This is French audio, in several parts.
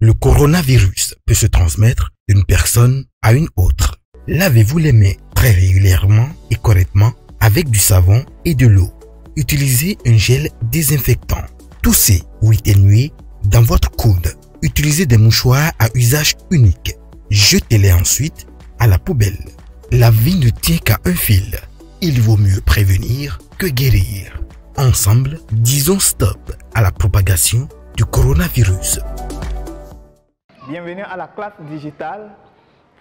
Le coronavirus peut se transmettre d'une personne à une autre. Lavez-vous les mains très régulièrement et correctement avec du savon et de l'eau. Utilisez un gel désinfectant. Toussez ou éternuez dans votre coude. Utilisez des mouchoirs à usage unique. Jetez-les ensuite à la poubelle. La vie ne tient qu'à un fil. Il vaut mieux prévenir que guérir. Ensemble, disons stop à la propagation du coronavirus. Bienvenue à la classe digitale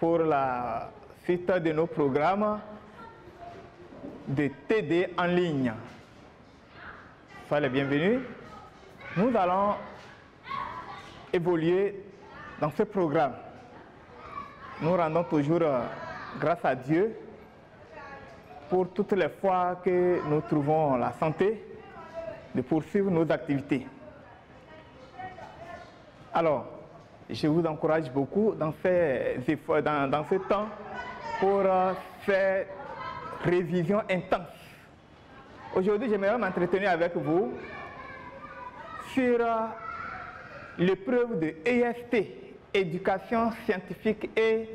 pour la suite de nos programmes de TD en ligne. Soyez les bienvenus. Nous allons évoluer dans ce programme. Nous rendons toujours grâce à Dieu pour toutes les fois que nous trouvons la santé de poursuivre nos activités. Alors, je vous encourage beaucoup dans ce temps pour faire révision intense. Aujourd'hui, j'aimerais m'entretenir avec vous sur l'épreuve de EST, Éducation scientifique et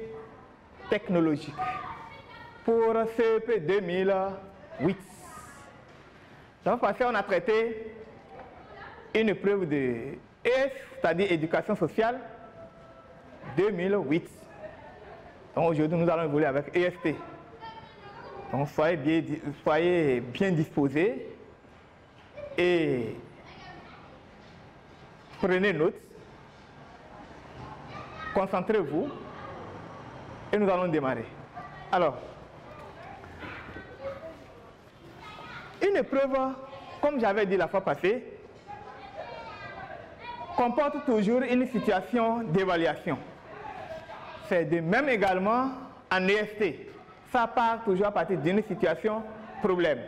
technologique, pour CEP 2008. Dans le passé, on a traité une épreuve de ES, c'est-à-dire Éducation sociale, 2008. Donc aujourd'hui, nous allons évoluer avec EST. Donc soyez bien disposés et prenez note, concentrez-vous et nous allons démarrer. Alors, une épreuve, comme j'avais dit la fois passée, comporte toujours une situation d'évaluation. C'est de même également en EST. Ça part toujours à partir d'une situation problème,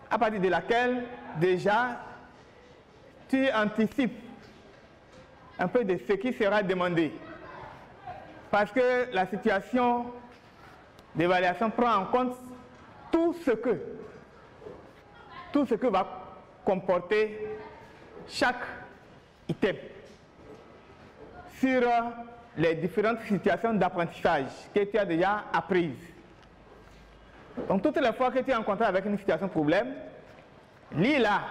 à partir de laquelle déjà tu anticipes un peu de ce qui sera demandé. Parce que la situation d'évaluation prend en compte tout ce que va comporter chaque item sur les différentes situations d'apprentissage que tu as déjà apprises. Donc toutes les fois que tu es en contact avec une situation problème, lis-la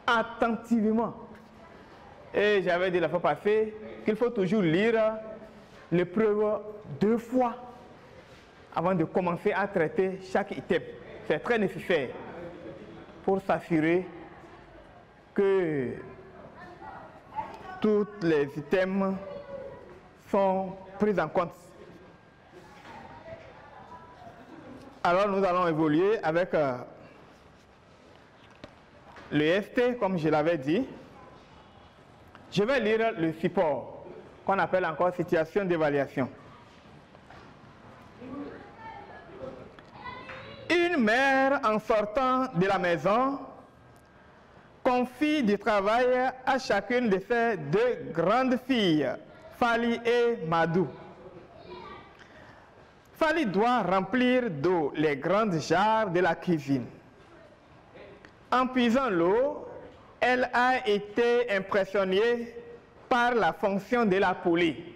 attentivement. Et j'avais dit la fois passée qu'il faut toujours lire l'épreuve 2 fois avant de commencer à traiter chaque item. C'est très nécessaire pour s'assurer que tous les items sont pris en compte. Alors nous allons évoluer avec le ST, comme je l'avais dit. Je vais lire le support, qu'on appelle encore situation d'évaluation. Une mère, en sortant de la maison, confie du travail à chacune de ses 2 grandes filles, Fali et Madou. Fali doit remplir d'eau les grandes jarres de la cuisine. En puisant l'eau, elle a été impressionnée par la fonction de la poulie.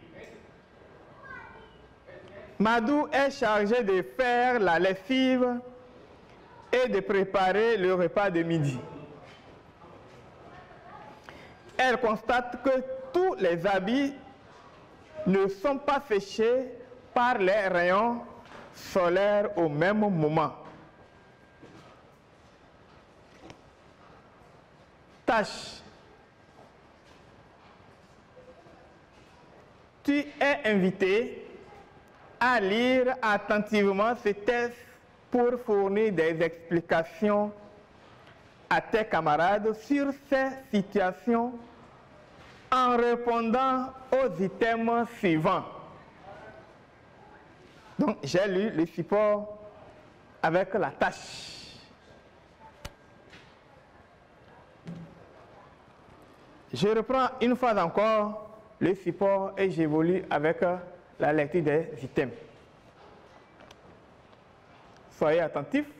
Madou est chargée de faire la lessive et de préparer le repas de midi. Elle constate que tous les habits ne sont pas séchés par les rayons solaires au même moment. Tâche. Tu es invité à lire attentivement ce texte pour fournir des explications à tes camarades sur ces situations en répondant aux items suivants. Donc, j'ai lu le support avec la tâche. Je reprends une fois encore le support et j'évolue avec la lecture des items. Soyez attentifs.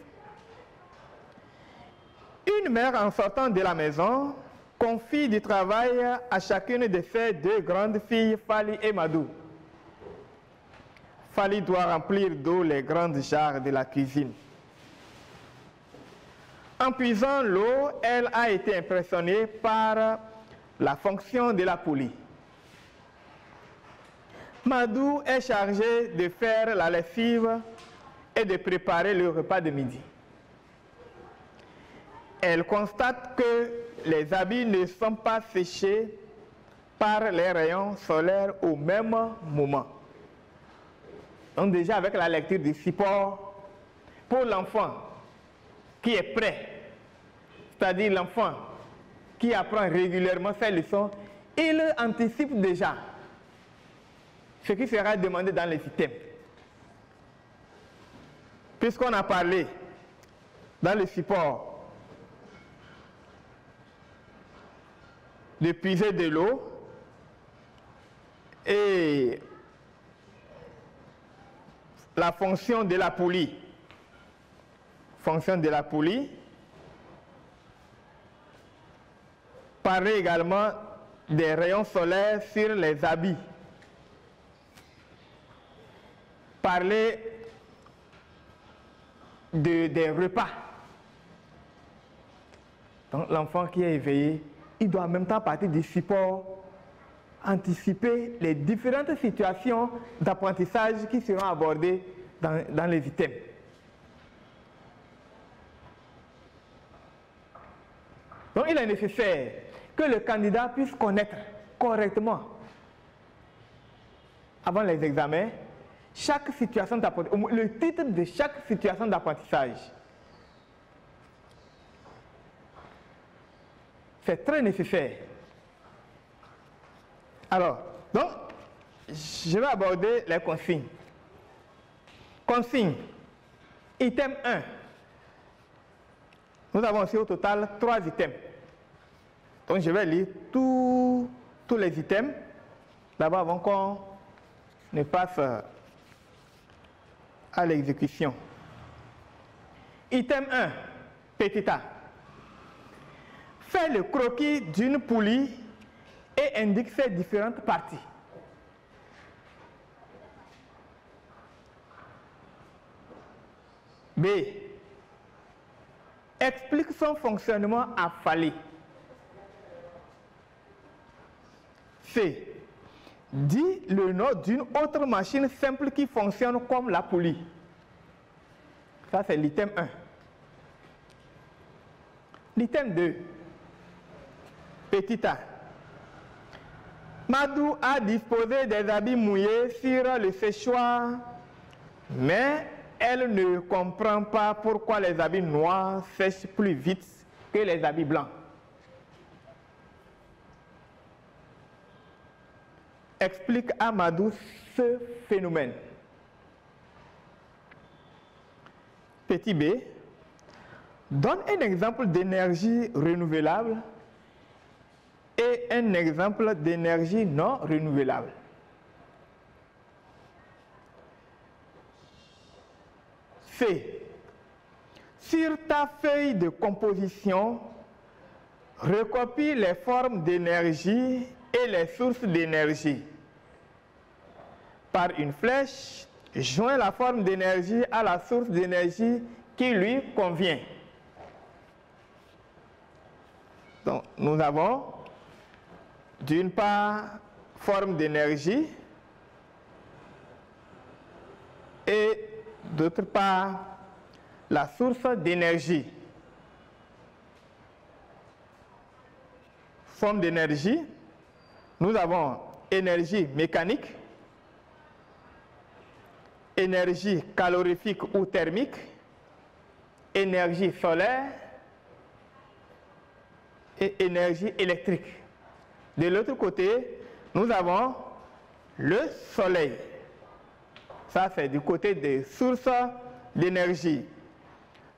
Une mère, en sortant de la maison, confie du travail à chacune de ses deux grandes filles, Fali et Madou. Fali doit remplir d'eau les grandes jarres de la cuisine. En puisant l'eau, elle a été impressionnée par la fonction de la poulie. Madou est chargé de faire la lessive et de préparer le repas de midi. Elle constate que les habits ne sont pas séchés par les rayons solaires au même moment. Donc déjà avec la lecture du support, pour l'enfant qui est prêt, c'est-à-dire l'enfant qui apprend régulièrement ses leçons, il anticipe déjà ce qui sera demandé dans les systèmes. Puisqu'on a parlé dans le support de puiser de l'eau et la fonction de la poulie. Fonction de la poulie. Parler également des rayons solaires sur les habits. Parler des repas. Donc l'enfant qui est éveillé, il doit en même temps partir du support, anticiper les différentes situations d'apprentissage qui seront abordées dans les items. Donc il est nécessaire que le candidat puisse connaître correctement, avant les examens, chaque situation d'apprentissage, le titre de chaque situation d'apprentissage. C'est très nécessaire. Alors, donc, je vais aborder les consignes. Consigne, item 1. Nous avons aussi au total 3 items. Donc, je vais lire tous les items. D'abord, avant qu'on ne passe à l'exécution. Item 1, petit a. Fais le croquis d'une poulie et indique ses différentes parties. B. Explique son fonctionnement à Fali. C. Dis le nom d'une autre machine simple qui fonctionne comme la poulie. Ça, c'est l'item 1. L'item 2. Petit a. Madou a disposé des habits mouillés sur le séchoir, mais elle ne comprend pas pourquoi les habits noirs sèchent plus vite que les habits blancs. Explique à Madou ce phénomène. Petit b. Donne un exemple d'énergie renouvelable et un exemple d'énergie non renouvelable. C. Sur ta feuille de composition, recopie les formes d'énergie et les sources d'énergie. Par une flèche, joins la forme d'énergie à la source d'énergie qui lui convient. Donc, nous avons d'une part forme d'énergie et d'autre part la source d'énergie. Forme d'énergie, nous avons énergie mécanique, énergie calorifique ou thermique, énergie solaire et énergie électrique. De l'autre côté, nous avons le soleil. Ça, c'est du côté des sources d'énergie.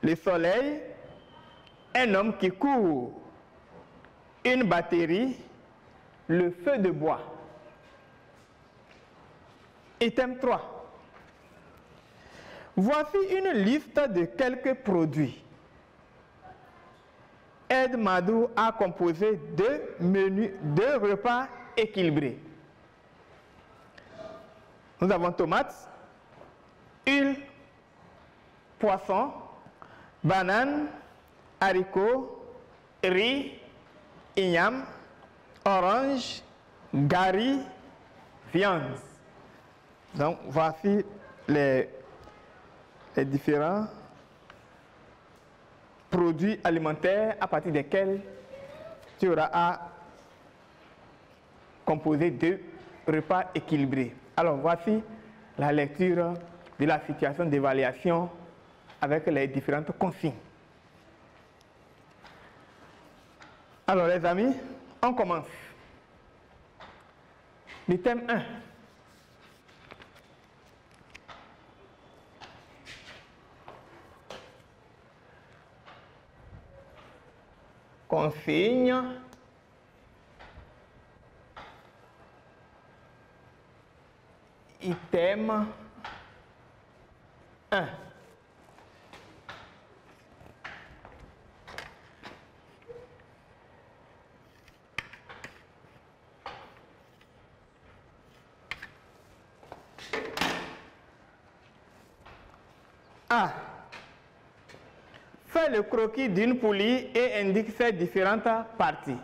Le soleil, un homme qui court une batterie, le feu de bois. Item 3. Voici une liste de quelques produits. aide Madou à composer deux repas équilibrés. Nous avons tomates, huile, poisson, banane, haricots, riz, igname, orange, gari, viande. Donc voici les différents produits alimentaires à partir desquels tu auras à composer deux repas équilibrés. Alors voici la lecture de la situation d'évaluation avec les différentes consignes. Alors les amis, on commence. Le thème 1. Consigne item 1. A. Fais le croquis d'une poulie et indique ses différentes parties.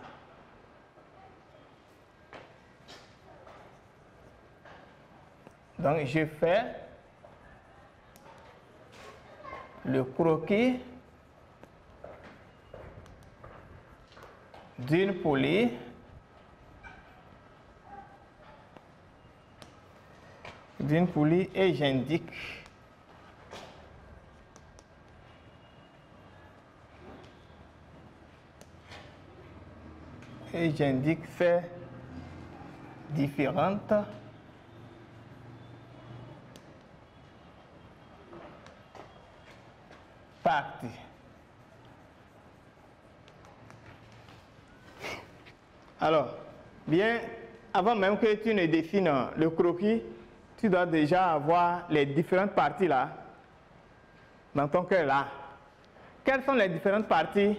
Donc, je fais le croquis d'une poulie et j'indique ces différentes parties. Alors, bien, avant même que tu ne dessines le croquis, tu dois déjà avoir les différentes parties là, dans ton cœur là. Quelles sont les différentes parties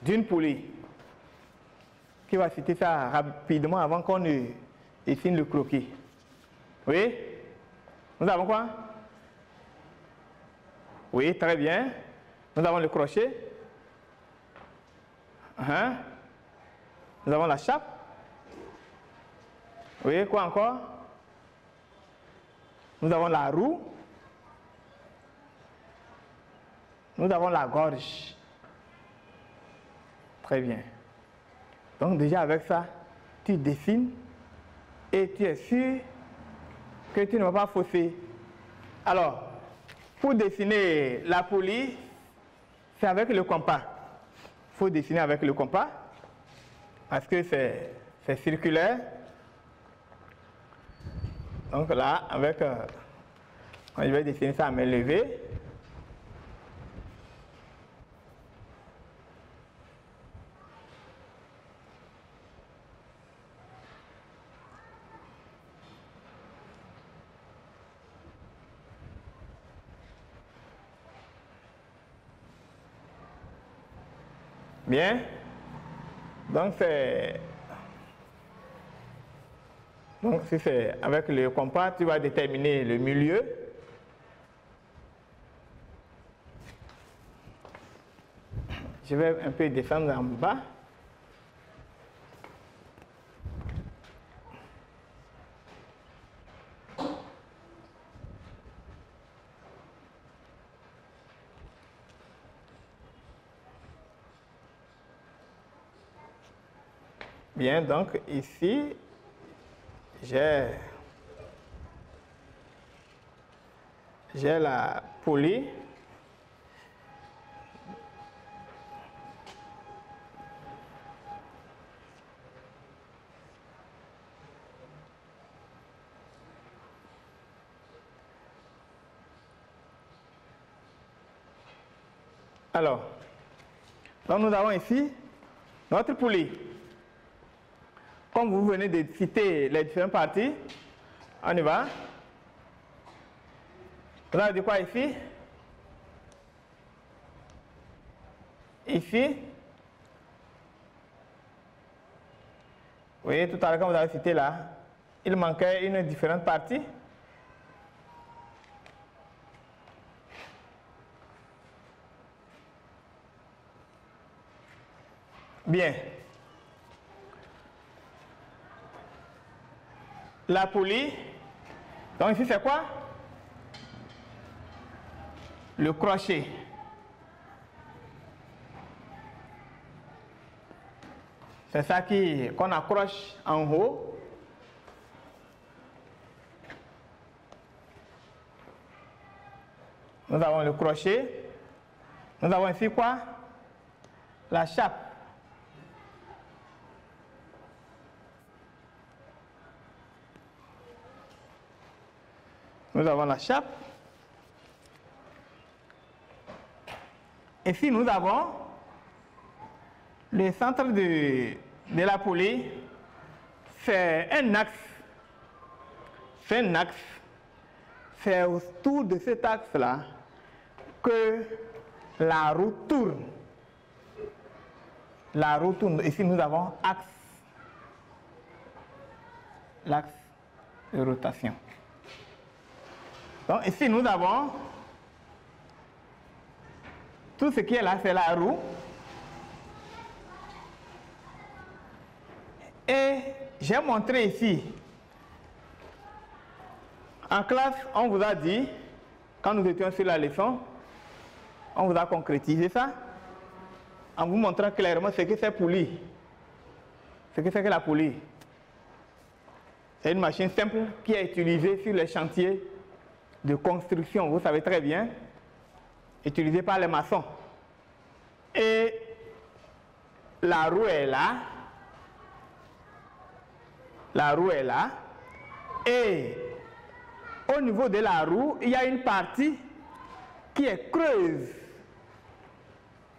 d'une poulie? Qui va citer ça rapidement avant qu'on ne dessine le croquis? Oui? Nous avons quoi? Oui, très bien. Nous avons le crochet. Nous avons la chape. Oui, quoi encore? Nous avons la roue. Nous avons la gorge. Très bien. Donc déjà avec ça, tu dessines et tu es sûr que tu ne vas pas fausser. Alors, pour dessiner la poulie, c'est avec le compas. Il faut dessiner avec le compas parce que c'est circulaire. Donc là, avec, quand je vais dessiner ça à main levée, bien, donc si c'est avec le compas, tu vas déterminer le milieu. Je vais un peu descendre en bas. Bien, donc ici, j'ai la poulie. Alors, donc nous avons ici notre poulie. Comme vous venez de citer les différentes parties, on y va. Vous avez dit quoi ici? Ici, voyez, tout à l'heure, quand vous avez cité là, il manquait une différente partie. Bien. La poulie. Donc ici, c'est quoi? Le crochet. C'est ça qu'on accroche en haut. Nous avons le crochet. Nous avons ici quoi? La chape. Nous avons la chape. Ici, nous avons le centre de la poulie. C'est un axe. C'est un axe. C'est autour de cet axe-là que la roue tourne. La roue tourne. Ici, nous avons axe. L'axe de rotation. Donc ici, nous avons tout ce qui est là, c'est la roue. Et j'ai montré ici, en classe, on vous a dit, quand nous étions sur la leçon, on vous a concrétisé ça, en vous montrant clairement ce que c'est poulie. Ce que c'est que la poulie. C'est une machine simple qui est utilisée sur les chantiers de construction, vous savez très bien, utilisée par les maçons. Et la roue est là. La roue est là. Et au niveau de la roue, il y a une partie qui est creuse.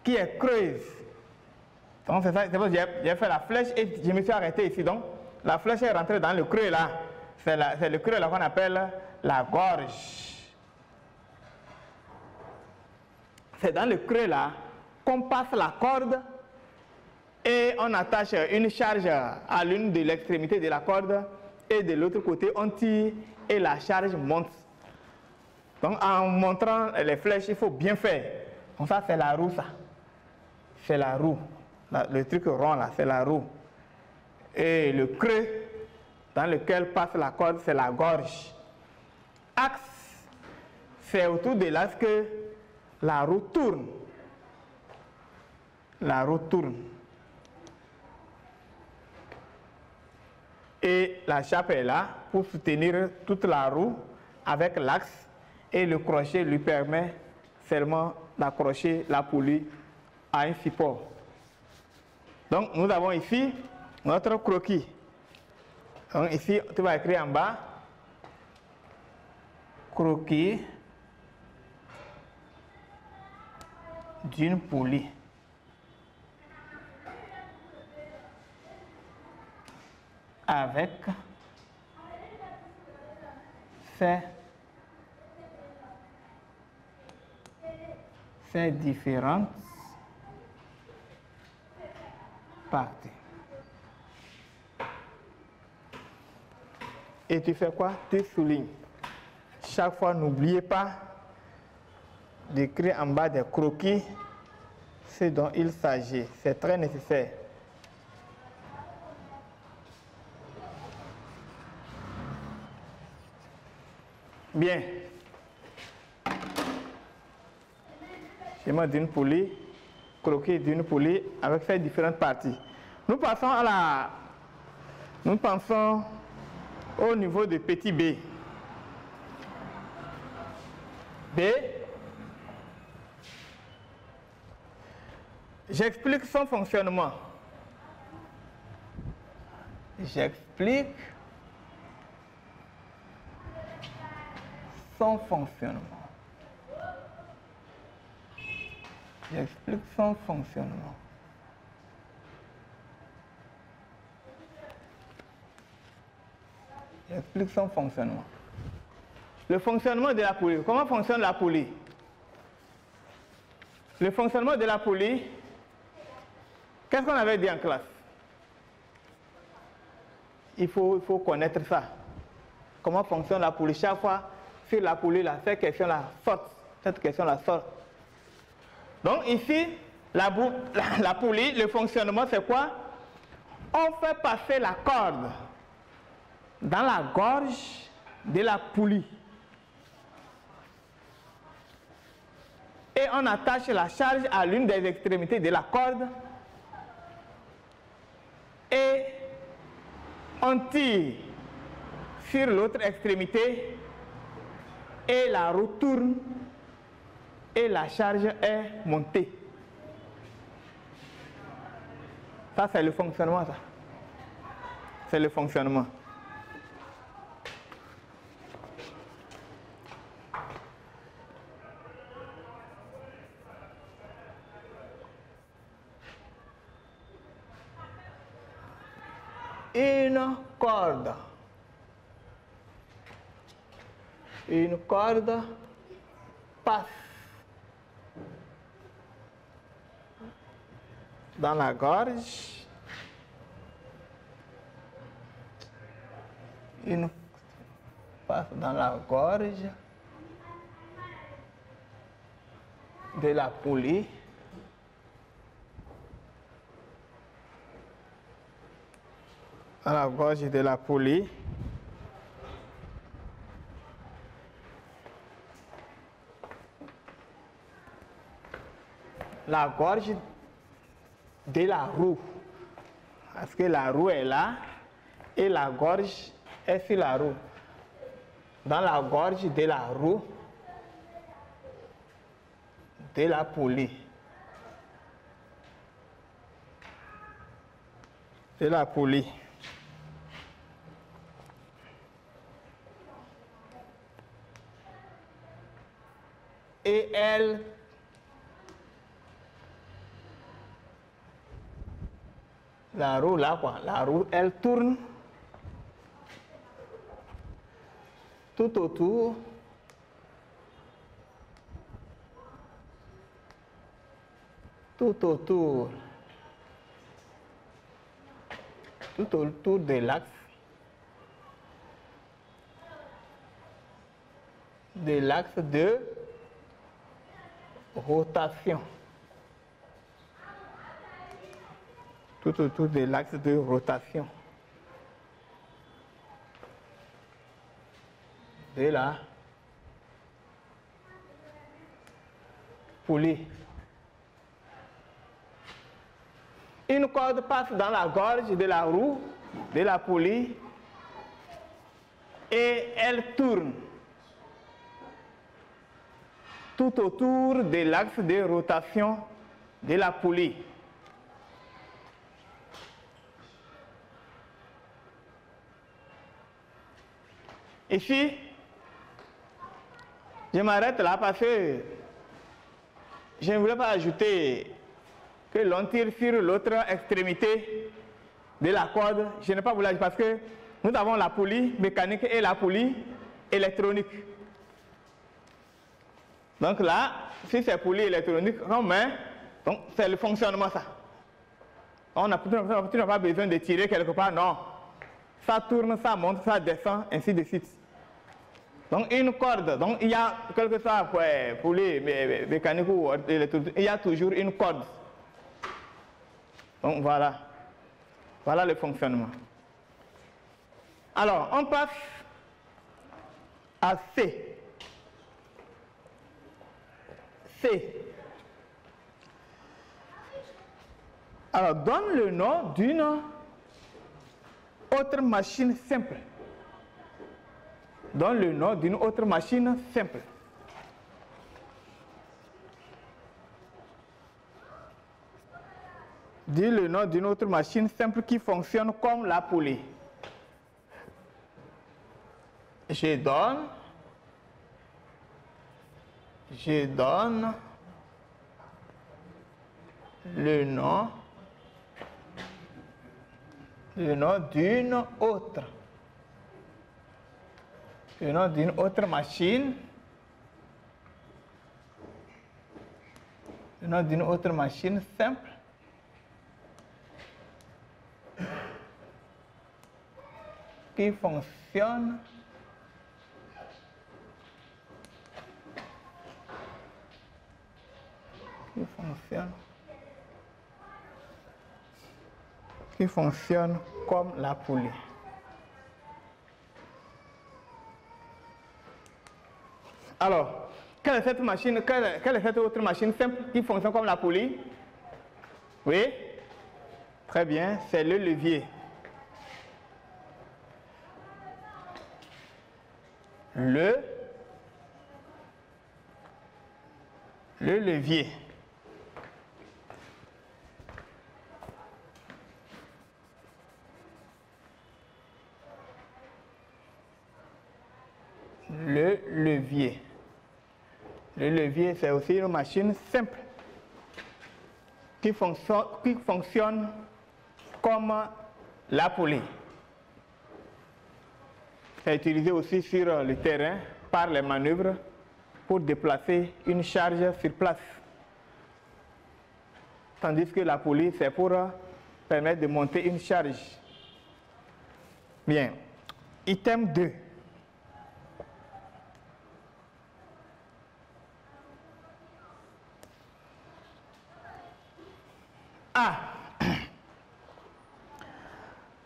Qui est creuse. Donc c'est ça, c'est pour ça que j'ai fait la flèche et je me suis arrêté ici. Donc la flèche est rentrée dans le creux là. C'est le creux là qu'on appelle la gorge. C'est dans le creux là qu'on passe la corde et on attache une charge à l'une de l'extrémité de la corde et de l'autre côté on tire et la charge monte. Donc en montrant les flèches, il faut bien faire. Donc ça c'est la roue ça. C'est la roue. Le truc rond là, c'est la roue. Et le creux dans lequel passe la corde, c'est la gorge. Axe, c'est autour de l'axe que la roue tourne. La roue tourne. Et la chape est là pour soutenir toute la roue avec l'axe. Et le crochet lui permet seulement d'accrocher la poulie à un support. Donc nous avons ici notre croquis. Donc ici, tu vas écrire en bas, croquis d'une poulie. Avec ces différentes parties. Et tu fais quoi? Tu soulignes. Chaque fois, n'oubliez pas d'écrire en bas des croquis ce dont il s'agit. C'est très nécessaire. Bien. Schéma d'une poulie, croquis d'une poulie avec ces différentes parties. Nous pensons au niveau de petit b. B. J'explique son fonctionnement. J'explique son fonctionnement. J'explique son fonctionnement. J'explique son fonctionnement. Le fonctionnement de la poulie. Comment fonctionne la poulie? Le fonctionnement de la poulie, qu'est-ce qu'on avait dit en classe? il faut connaître ça. Comment fonctionne la poulie? Chaque fois, sur la poulie, là, cette question-là sort. Cette question-là sort. Donc ici, la poulie, le fonctionnement, c'est quoi? On fait passer la corde dans la gorge de la poulie. Et on attache la charge à l'une des extrémités de la corde. Et on tire sur l'autre extrémité. Et la roue tourne. Et la charge est montée. Ça, c'est le fonctionnement, ça. C'est le fonctionnement. Une corde. Une corde passe dans la gorge. Une passe dans la gorge de la poulie. Dans la gorge de la poulie. La gorge de la roue. Parce que la roue est là et la gorge est sur la roue. Dans la gorge de la roue de la poulie. De la poulie. Et elle la roue là quoi, la roue elle tourne tout autour de l'axe de rotation. Tout autour de l'axe de rotation de la poulie. Une corde passe dans la gorge de la roue de la poulie et elle tourne tout autour de l'axe de rotation de la poulie. Ici, je m'arrête là parce que je ne voulais pas ajouter que l'on tire sur l'autre extrémité de la corde. Je n'ai pas voulu ajouter parce que nous avons la poulie mécanique et la poulie électronique. Donc là, si c'est poulie électronique, on met, donc c'est le fonctionnement ça. Tu n'as pas besoin de tirer quelque part, non. Ça tourne, ça monte, ça descend, ainsi de suite. Donc une corde, donc il y a, quel que soit poulie mécanique ou électronique, il y a toujours une corde. Donc voilà. Voilà le fonctionnement. Alors, on passe à C. C. Alors, donne le nom d'une autre machine simple. Donne le nom d'une autre machine simple. Dis le nom d'une autre machine simple qui fonctionne comme la poulie. Je donne le nom d'une autre. Le nom d'une autre machine. Le nom d'une autre machine simple. qui fonctionne comme la poulie. Alors, quelle est cette machine, quelle est cette autre machine simple qui fonctionne comme la poulie? Oui? Très bien, c'est le levier. Le levier. Le levier. Le levier, c'est aussi une machine simple qui fonctionne comme la poulie. C'est utilisé aussi sur le terrain par les manœuvres pour déplacer une charge sur place. Tandis que la poulie, c'est pour permettre de monter une charge. Bien. Item 2. Ah.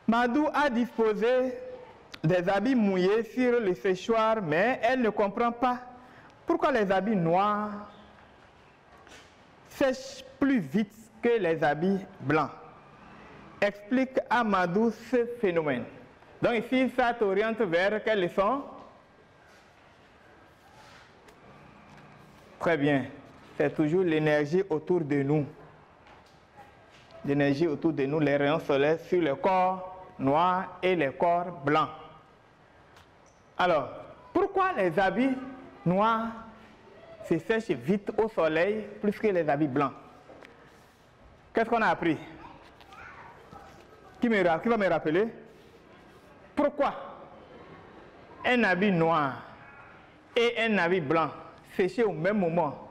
Madou a disposé des habits mouillés sur le séchoir, mais elle ne comprend pas pourquoi les habits noirs sèchent plus vite que les habits blancs. Explique à Madou ce phénomène. Donc ici, ça t'oriente vers quelle leçon? Très bien. C'est toujours l'énergie autour de nous. L'énergie autour de nous, les rayons solaires sur le corps noir et les corps blancs. Alors, pourquoi les habits noirs se sèchent vite au soleil plus que les habits blancs? Qu'est-ce qu'on a appris? Qui va me rappeler? Pourquoi un habit noir et un habit blanc séchés au même moment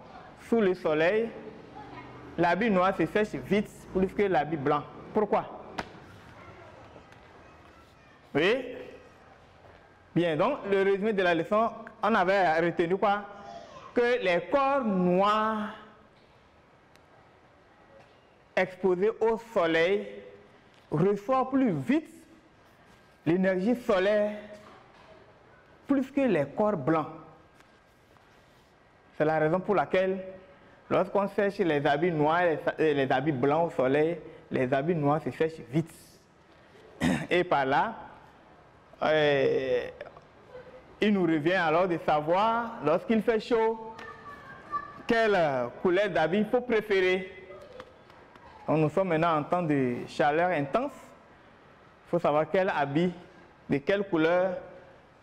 sous le soleil, l'habit noir se sèche vite plus que l'habit blanc? Pourquoi? Oui? Bien, donc le résumé de la leçon, on avait retenu quoi? Que les corps noirs exposés au soleil reçoivent plus vite l'énergie solaire plus que les corps blancs. C'est la raison pour laquelle lorsqu'on sèche les habits noirs et les habits blancs au soleil, les habits noirs se sèchent vite. Et par là, il nous revient alors de savoir, lorsqu'il fait chaud, quelle couleur d'habit il faut préférer. Donc nous sommes maintenant en temps de chaleur intense. Il faut savoir quel habit, de quelle couleur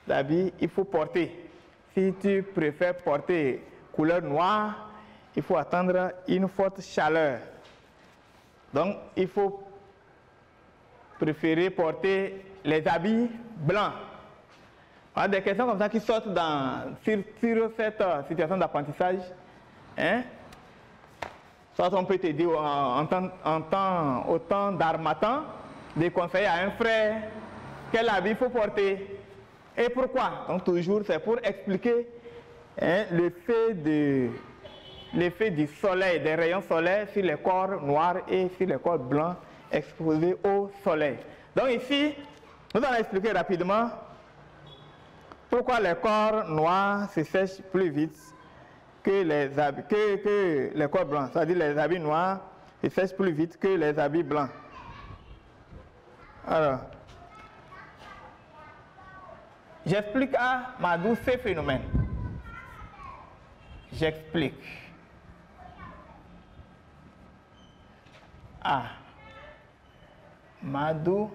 d'habit il faut porter. Si tu préfères porter couleur noire, il faut attendre une forte chaleur. Donc il faut préférer porter les habits blancs. Voilà des questions comme ça qui sortent sur cette situation d'apprentissage. Hein? Soit on peut te dire au temps d'harmattan, de conseiller à un frère quel habit il faut porter et pourquoi. Donc toujours c'est pour expliquer l'effet du soleil, des rayons solaires sur les corps noirs et sur les corps blancs exposés au soleil. Donc ici, nous allons expliquer rapidement pourquoi les corps noirs se sèchent plus vite que les corps blancs. C'est-à-dire les habits noirs se sèchent plus vite que les habits blancs. Alors, j'explique à Madou ce phénomène. J'explique à Madou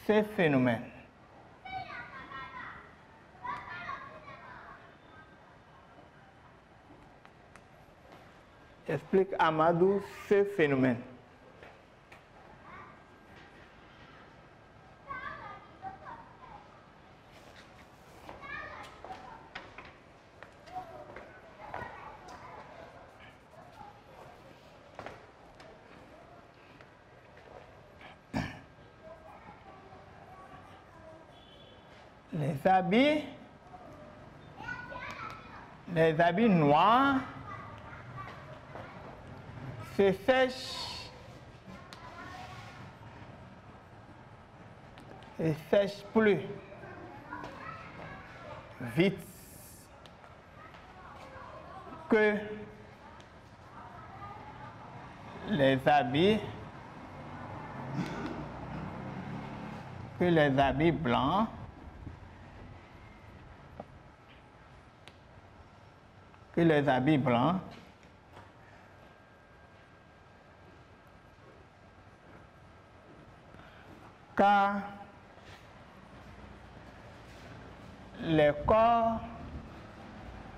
ce phénomène. J'explique à Madou ce phénomène. Les habits noirs se sèchent plus vite que les habits blancs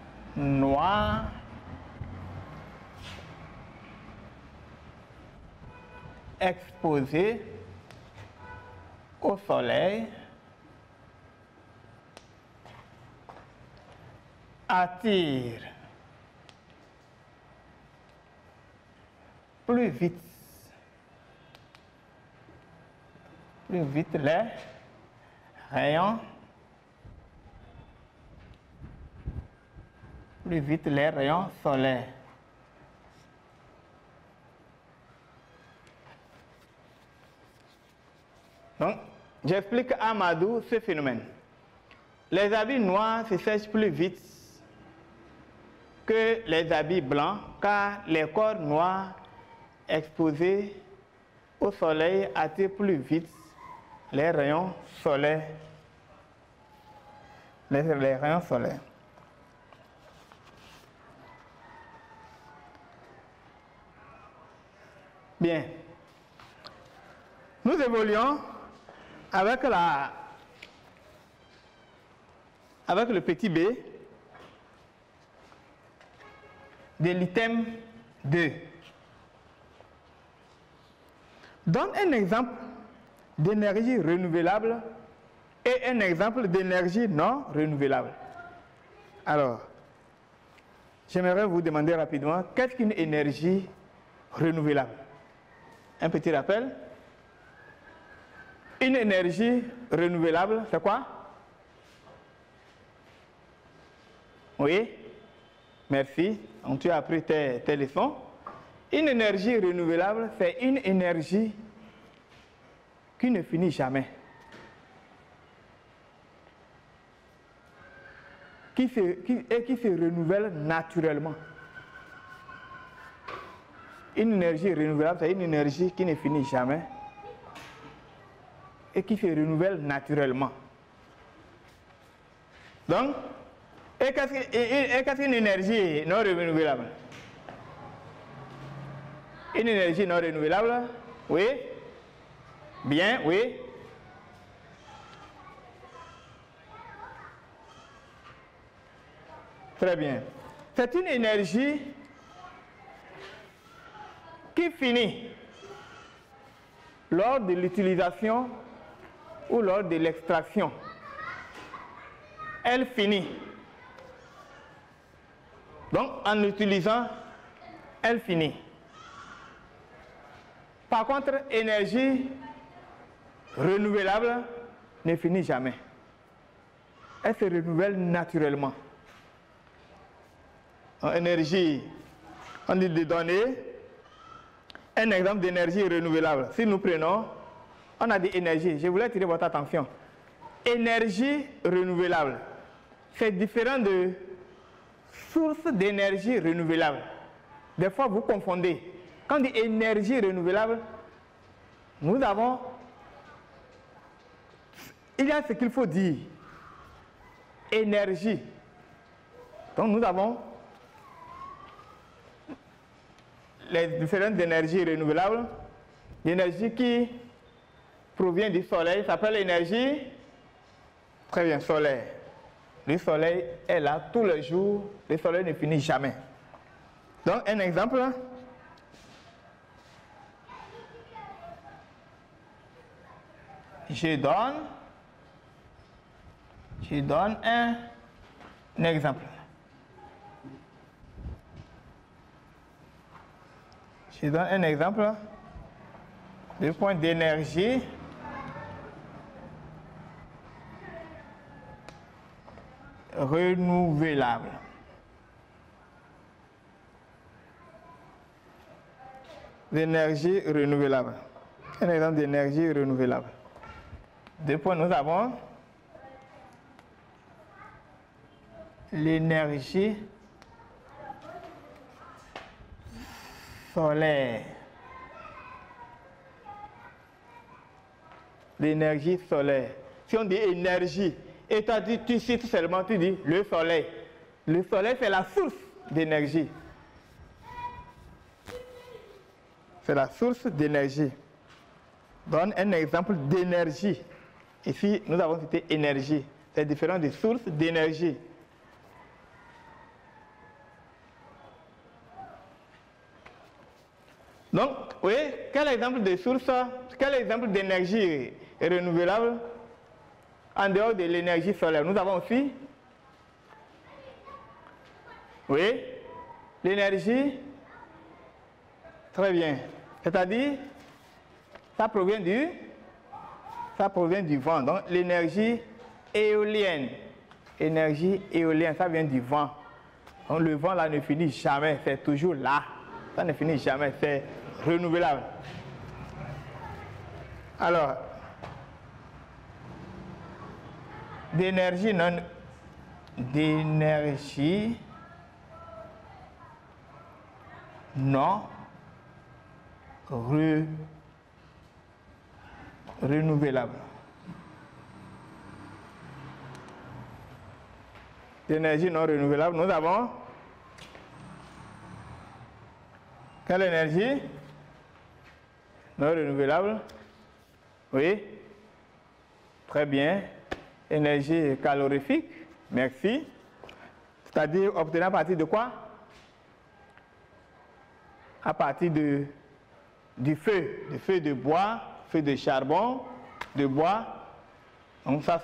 car les corps noirs exposés au soleil attirent plus vite les rayons solaires. Donc, j'explique à Amadou ce phénomène. Les habits noirs se sèchent plus vite que les habits blancs, car les corps noirs exposés au soleil attirent plus vite les rayons solaires. Les rayons solaires. Bien. Nous évoluons avec le petit b de l'item 2. Donne un exemple d'énergie renouvelable et un exemple d'énergie non renouvelable. Alors, j'aimerais vous demander rapidement, qu'est-ce qu'une énergie renouvelable? Un petit rappel. Une énergie renouvelable, c'est quoi? Oui, merci. Donc, tu as appris tes leçons. Une énergie renouvelable, c'est une énergie qui ne finit jamais. Qui se renouvelle naturellement. Une énergie renouvelable, c'est une énergie qui ne finit jamais et qui se renouvelle naturellement. Donc, et qu'est-ce qu'une énergie non renouvelable? Une énergie non renouvelable, oui. Bien, oui. Très bien. C'est une énergie qui finit lors de l'utilisation ou lors de l'extraction. Elle finit. Donc, en l'utilisant, elle finit. Par contre, énergie renouvelable ne finit jamais. Elle se renouvelle naturellement. En énergie, on dit de donner un exemple d'énergie renouvelable. Si nous prenons, on a dit énergie. Je voulais attirer votre attention. Énergie renouvelable, c'est différent de source d'énergie renouvelable. Des fois, vous confondez. Quand on dit énergie renouvelable, nous avons... Il y a ce qu'il faut dire. Énergie. Donc, nous avons les différentes énergies renouvelables. L'énergie qui provient du soleil s'appelle l'énergie, très bien, solaire. Le soleil est là tous les jours, le soleil ne finit jamais. Donc, un exemple. Je donne un exemple. Je donne un exemple de point d'énergie renouvelable. L'énergie renouvelable. Un exemple d'énergie renouvelable. Deux points, nous avons l'énergie solaire. L'énergie solaire. Si on dit énergie, et toi tu cites seulement, tu dis le soleil. Le soleil, c'est la source d'énergie. C'est la source d'énergie. Donne un exemple d'énergie. Ici, nous avons cité énergie. C'est différent des sources d'énergie. Donc, oui, quel exemple de source, quel exemple d'énergie renouvelable en dehors de l'énergie solaire? Nous avons aussi, oui, l'énergie, très bien, c'est-à-dire, ça provient du vent, donc l'énergie éolienne. Énergie éolienne, ça vient du vent. Donc le vent là ne finit jamais, c'est toujours là. Ça ne finit jamais, c'est renouvelable. Alors, d'énergie non renouvelable. D'énergie non renouvelable, nous avons quelle énergie non renouvelable? Oui, très bien. Énergie calorifique, merci. C'est-à-dire obtenue à partir de quoi? À partir du feu de bois, feu de charbon, de bois. Donc ça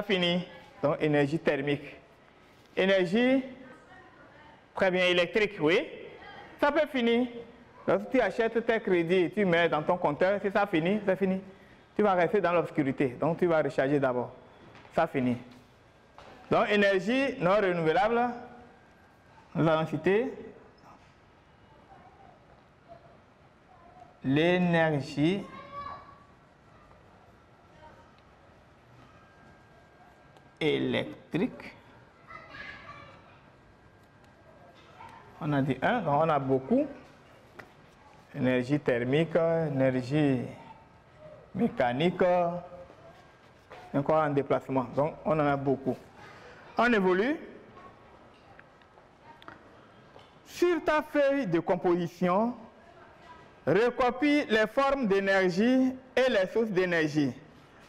finit. Donc énergie thermique. Énergie, très bien, électrique, oui. Ça peut finir. Lorsque tu achètes tes crédits, tu mets dans ton compteur, si ça finit, c'est fini. Tu vas rester dans l'obscurité. Donc tu vas recharger d'abord. Ça finit. Donc énergie non renouvelable, nous allons citer l'énergie électrique. On a dit un, donc on a beaucoup. Énergie thermique, énergie mécanique, encore en déplacement. Donc on en a beaucoup. On évolue. Sur ta feuille de composition, recopie les formes d'énergie et les sources d'énergie.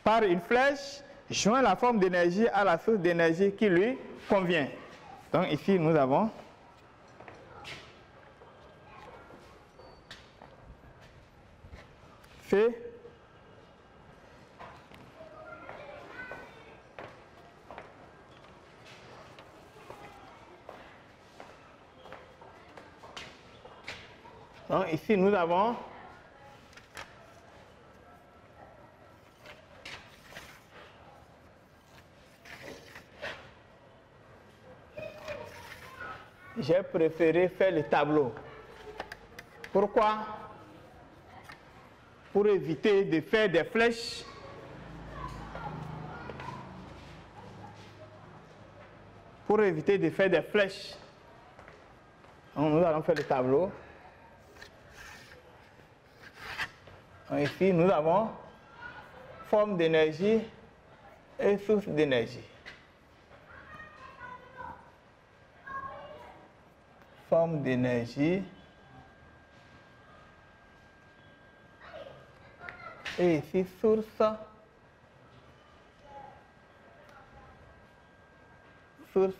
Par une flèche, joins la forme d'énergie à la source d'énergie qui lui convient. Donc ici nous avons fait donc ici nous avons j'ai préféré faire le tableau. Pourquoi? Pour éviter de faire des flèches. Pour éviter de faire des flèches. Donc, nous allons faire le tableau. Donc, ici, nous avons forme d'énergie et source d'énergie. Forme d'énergie et ici source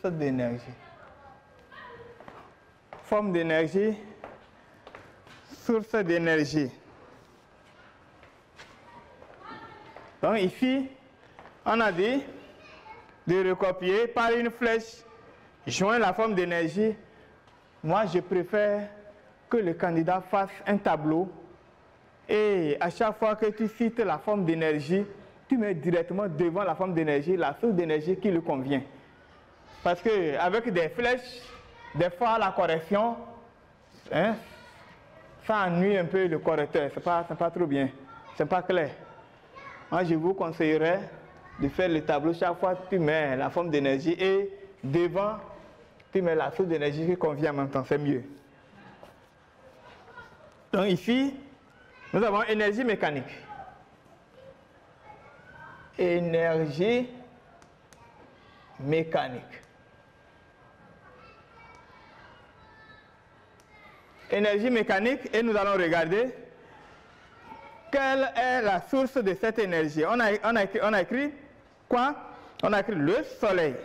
d'énergie. Forme d'énergie, source d'énergie. Donc ici, on a dit de recopier par une flèche, joindre la forme d'énergie. Moi, je préfère que le candidat fasse un tableau et à chaque fois que tu cites la forme d'énergie, tu mets directement devant la forme d'énergie la source d'énergie qui lui convient. Parce qu'avec des flèches, des fois la correction, hein, ça ennuie un peu le correcteur. C'est pas trop bien. C'est pas clair. Moi, je vous conseillerais de faire le tableau. Chaque fois, tu mets la forme d'énergie et devant, tu mets la source d'énergie qui convient en même temps. C'est mieux. Donc ici, nous avons énergie mécanique. Énergie mécanique. Énergie mécanique, et nous allons regarder quelle est la source de cette énergie. On a écrit quoi? On a écrit le soleil.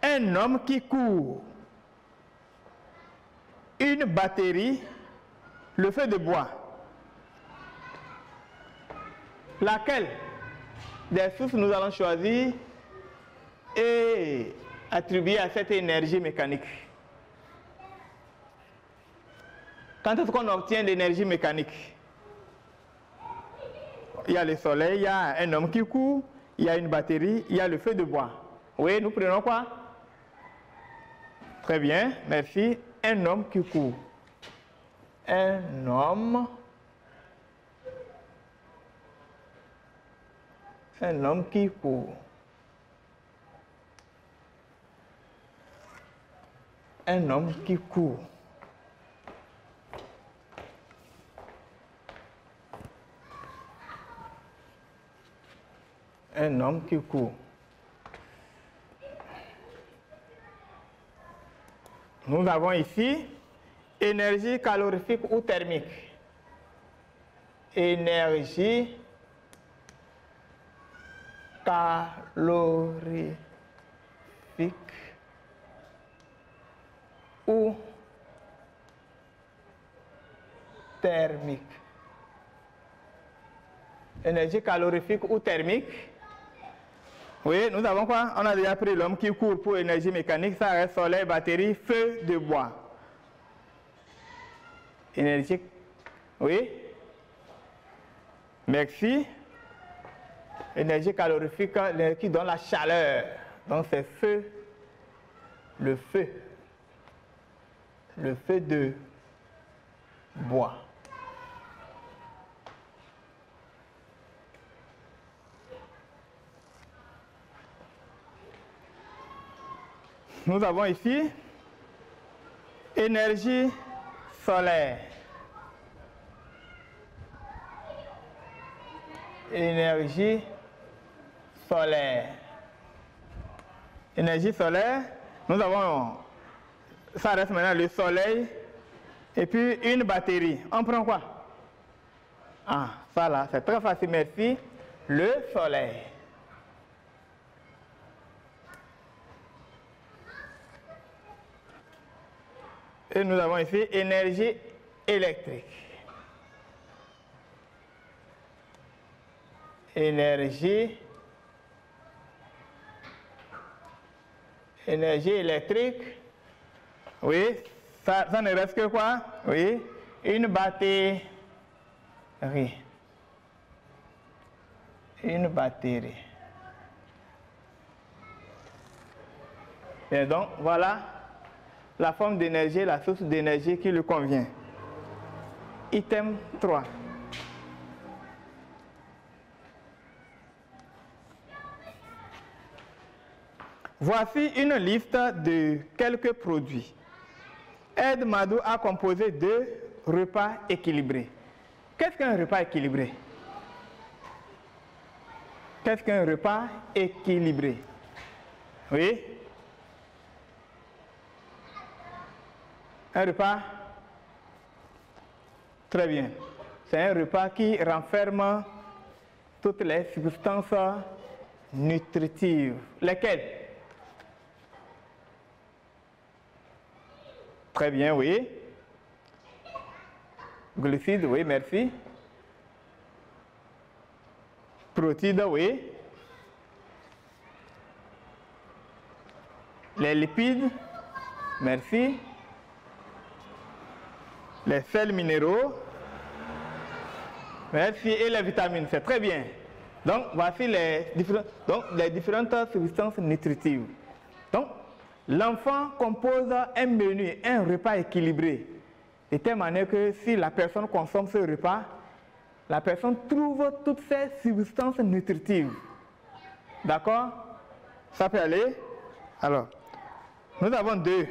Un homme qui court. Une batterie, le feu de bois. Laquelle des sources nous allons choisir et attribuer à cette énergie mécanique? Quand est-ce qu'on obtient l'énergie mécanique? Il y a le soleil, il y a un homme qui court, il y a une batterie, il y a le feu de bois. Oui, nous prenons quoi? Très bien, merci. Un homme qui court. Un homme qui court. Un homme qui court. Un homme qui court. Nous avons ici énergie calorifique ou thermique. Énergie calorifique ou thermique. Énergie calorifique ou thermique. Oui, nous avons quoi? On a déjà pris l'homme qui court pour énergie mécanique, ça reste soleil, batterie, feu de bois. Énergie, oui. Merci. Énergie calorifique, l'énergie qui donne la chaleur. Donc c'est feu, le feu de bois. Nous avons ici énergie solaire. Énergie solaire. Énergie solaire, nous avons, ça reste maintenant le soleil et puis une batterie. On prend quoi? Ah, ça là, c'est très facile, merci. Le soleil. Et nous avons ici énergie électrique. Énergie électrique. Oui, ça ne reste que quoi? Oui, une batterie. Une batterie. Et donc, voilà la forme d'énergie, la source d'énergie qui lui convient. Item 3. Voici une liste de quelques produits. Aide Madou à composer 2 repas équilibrés. Qu'est-ce qu'un repas équilibré? Qu'est-ce qu'un repas équilibré? Oui? Un repas? Très bien. C'est un repas qui renferme toutes les substances nutritives. Lesquelles? Très bien, oui. Glucides, oui, merci. Protéines, oui. Les lipides, merci. Les sels minéraux, merci. Et les vitamines, c'est très bien. Donc, voici les différentes substances nutritives. Donc, l'enfant compose un menu, un repas équilibré, de telle manière que si la personne consomme ce repas, la personne trouve toutes ces substances nutritives. D'accord? Ça peut aller? Alors, nous avons deux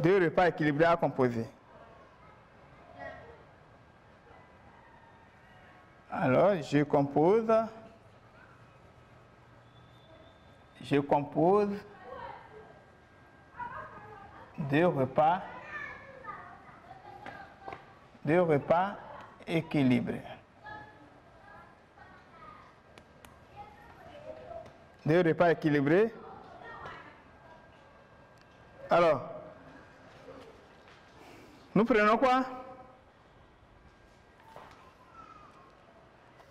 repas équilibrés à composer. Alors, je compose 2 repas équilibrés. 2 repas équilibrés. Alors, nous prenons quoi?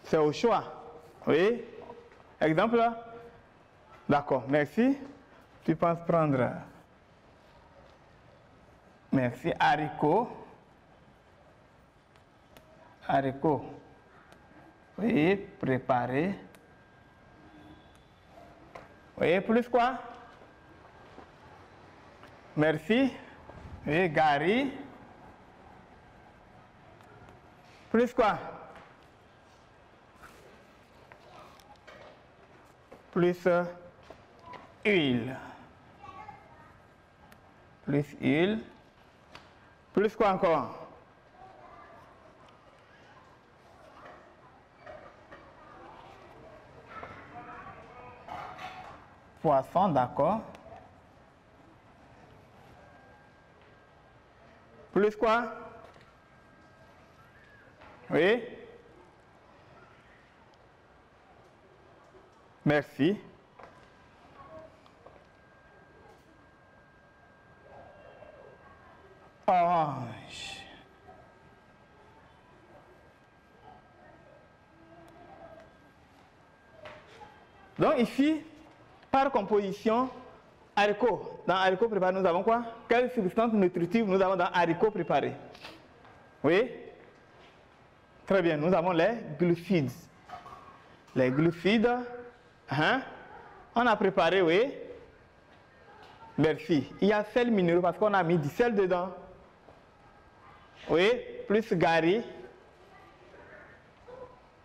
C'est au choix. Oui. Exemple. D'accord, merci. Tu penses prendre. Merci, haricots. Haricots. Oui, préparé. Oui, plus quoi? Merci. Oui, gari. Plus quoi? Plus huile. Plus huile. Plus quoi encore? Poisson, d'accord. Plus quoi? Oui. Merci. Orange. Donc ici, par composition, haricots. Dans haricots préparés, nous avons quoi? Quelles substances nutritives nous avons dans haricots préparés? Oui? Très bien, nous avons les glucides. Les glucides, hein? On a préparé, oui? Merci. Il y a sel minéraux parce qu'on a mis du sel dedans. Oui? Plus gari.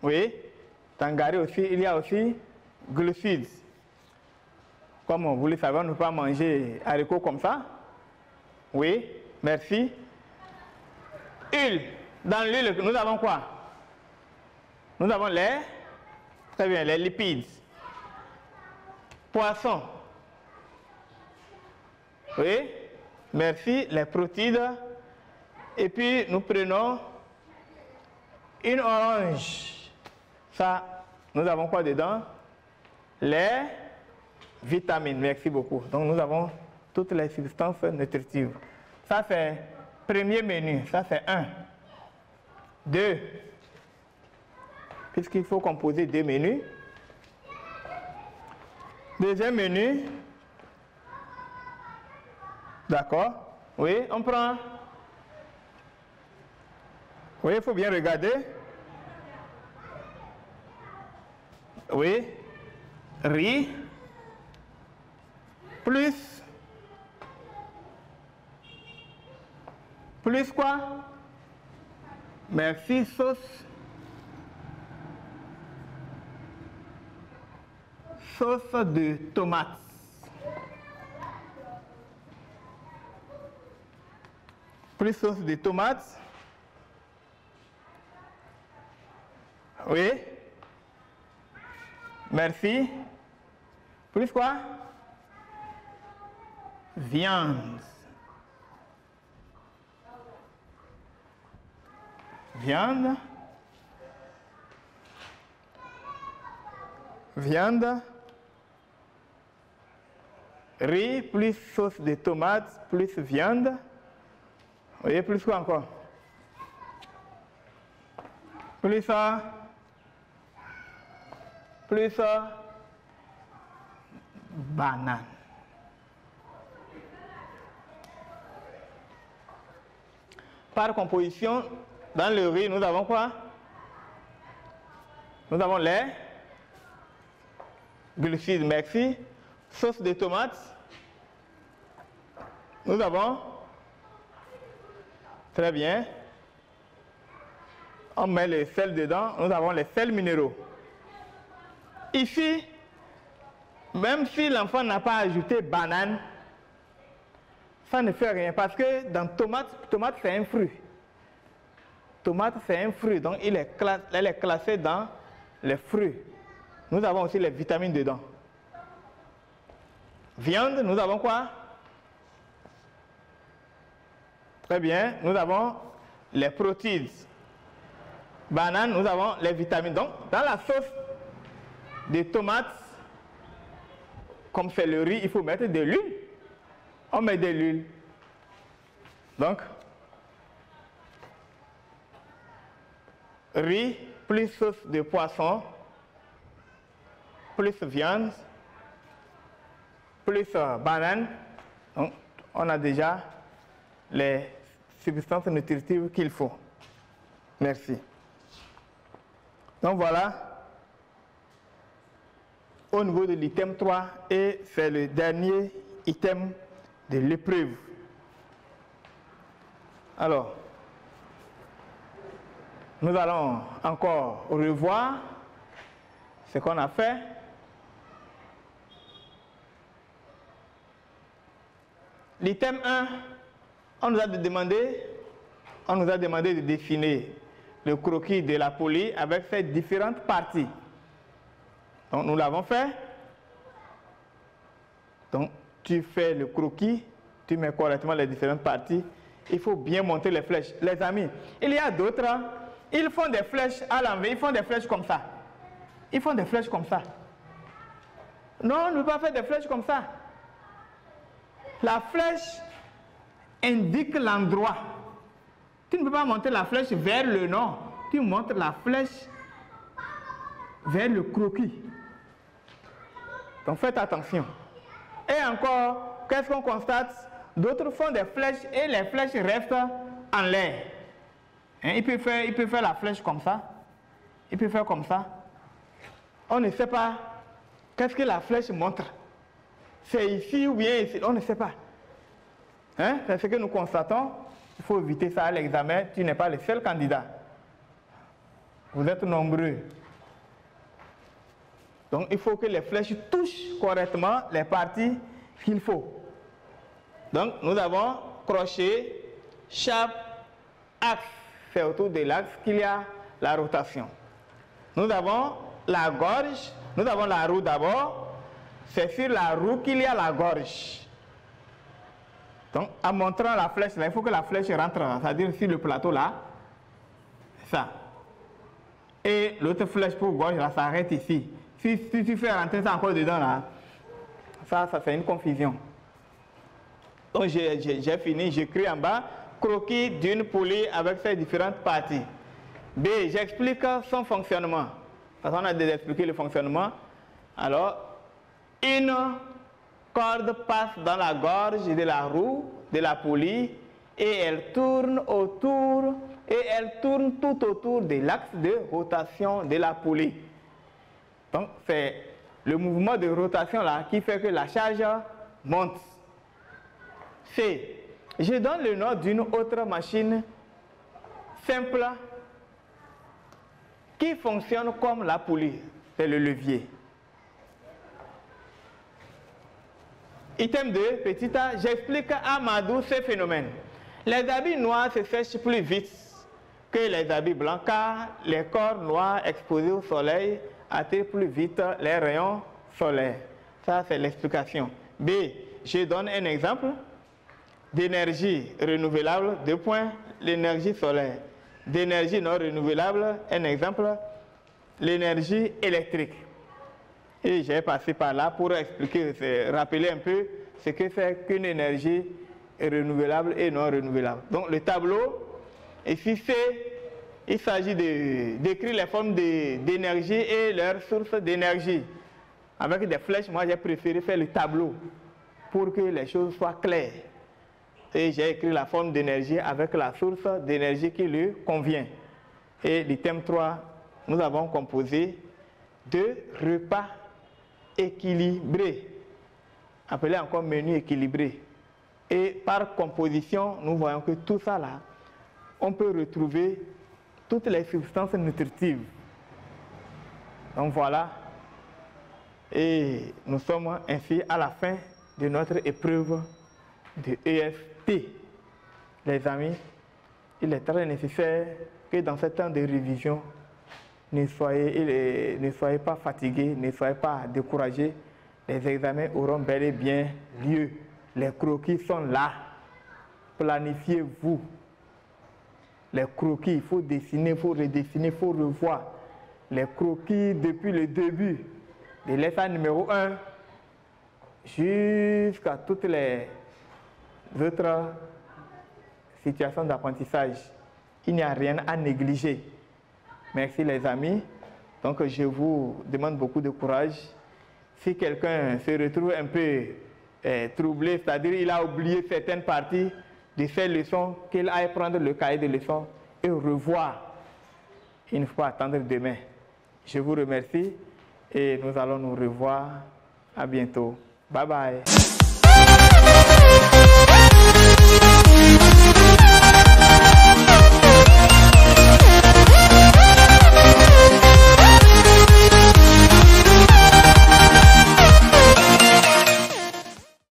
Oui? Dans gari aussi, il y a aussi glucides. Comme vous le savez, on ne peut pas manger haricots comme ça. Oui, merci. Huile. Dans l'huile, nous avons quoi? Nous avons très bien, les lipides. Poisson. Oui, merci, les protéines. Et puis, nous prenons une orange. Ça, nous avons quoi dedans? Les vitamines, merci beaucoup. Donc, nous avons toutes les substances nutritives. Ça, c'est premier menu. Ça, c'est 1. 2. Puisqu'il faut composer 2 menus. Deuxième menu. D'accord. Oui, on prend. Oui, il faut bien regarder. Oui. Riz. Plus quoi? Merci, sauce. Sauce de tomate. Plus sauce de tomate. Oui. Merci. Plus quoi? Viande. Viande. Viande. Riz plus sauce de tomate plus viande. Oui, plus quoi encore? Plus ça. Plus banane. Par composition, dans le riz, nous avons quoi? Nous avons les glucides, merci. Sauce de tomate. Nous avons, très bien, on met les sels dedans, nous avons les sels minéraux. Ici, même si l'enfant n'a pas ajouté banane, ça ne fait rien parce que dans tomate c'est un fruit. Tomate c'est un fruit, donc elle est classée dans les fruits. Nous avons aussi les vitamines dedans. Viande, nous avons quoi? Très bien, nous avons les protéines. Banane, nous avons les vitamines. Donc, dans la sauce de tomates, comme c'est le riz, il faut mettre de l'huile. On met de l'huile. Donc, riz plus sauce de poisson, plus viande, plus banane. Donc, on a déjà les substances nutritives qu'il faut. Merci. Donc voilà, au niveau de l'item 3, et c'est le dernier item de l'épreuve. Alors, nous allons encore revoir ce qu'on a fait. L'item 1, on nous a demandé de dessiner le croquis de la poulie avec ses différentes parties. Donc nous l'avons fait. Donc tu fais le croquis, tu mets correctement les différentes parties. Il faut bien monter les flèches. Les amis, il y a d'autres, ils font des flèches à l'envers, ils font des flèches comme ça. Ils font des flèches comme ça. Non, on ne peut pas faire des flèches comme ça. La flèche indique l'endroit. Tu ne peux pas monter la flèche vers le nord. Tu montes la flèche vers le croquis. Donc faites attention. Et encore, qu'est-ce qu'on constate? D'autres font des flèches et les flèches restent en l'air. Hein, il peut faire la flèche comme ça. Il peut faire comme ça. On ne sait pas qu'est-ce que la flèche montre. C'est ici ou bien ici, on ne sait pas. Hein? C'est ce que nous constatons. Il faut éviter ça à l'examen. Tu n'es pas le seul candidat. Vous êtes nombreux. Donc il faut que les flèches touchent correctement les parties qu'il faut. Donc nous avons crochet, chape, axe. C'est autour de l'axe qu'il y a la rotation. Nous avons la gorge. Nous avons la roue d'abord. C'est sur la roue qu'il y a la gorge. Donc, en montrant la flèche là, il faut que la flèche rentre, c'est-à-dire sur le plateau là. Ça. Et l'autre flèche pour gorge là, s'arrête ici. Si tu fais rentrer ça encore dedans là, ça fait une confusion. Donc, j'ai fini, j'écris en bas, croquis d'une poulie avec ses différentes parties. B, j'explique son fonctionnement. Parce qu'on a déjà expliqué le fonctionnement. Alors, une corde passe dans la gorge de la roue de la poulie et elle tourne autour et elle tourne tout autour de l'axe de rotation de la poulie. Donc c'est le mouvement de rotation là qui fait que la charge monte. C. Je donne le nom d'une autre machine simple qui fonctionne comme la poulie. C'est le levier. Item 2, petit a, j'explique à Madou ce phénomène. Les habits noirs se sèchent plus vite que les habits blancs car les corps noirs exposés au soleil attirent plus vite les rayons solaires. Ça, c'est l'explication. B, je donne un exemple d'énergie renouvelable, 2 points, l'énergie solaire. D'énergie non renouvelable, un exemple, l'énergie électrique. Et j'ai passé par là pour expliquer, rappeler un peu ce que c'est qu'une énergie renouvelable et non renouvelable. Donc le tableau, ici il s'agit d'écrire les formes d'énergie et leurs sources d'énergie. Avec des flèches, moi j'ai préféré faire le tableau pour que les choses soient claires. Et j'ai écrit la forme d'énergie avec la source d'énergie qui lui convient. Et l'item 3 nous avons composé 2 repas équilibrés, appelés encore menu équilibré. Et par composition, nous voyons que tout ça là, on peut retrouver toutes les substances nutritives. Donc voilà, et nous sommes ainsi à la fin de notre épreuve de EFT. Les amis, il est très nécessaire que dans ce temps de révision, ne soyez pas fatigués, ne soyez pas découragés. Les examens auront bel et bien lieu. Les croquis sont là. Planifiez-vous. Les croquis, il faut dessiner, il faut redessiner, il faut revoir. Les croquis depuis le début de l'ESA numéro 1 jusqu'à toutes les autres situations d'apprentissage. Il n'y a rien à négliger. Merci les amis. Donc je vous demande beaucoup de courage. Si quelqu'un se retrouve un peu troublé, c'est-à-dire il a oublié certaines parties de ses leçons, qu'il aille prendre le cahier de leçons et revoir. Il ne faut pas attendre demain. Je vous remercie et nous allons nous revoir. À bientôt. Bye bye.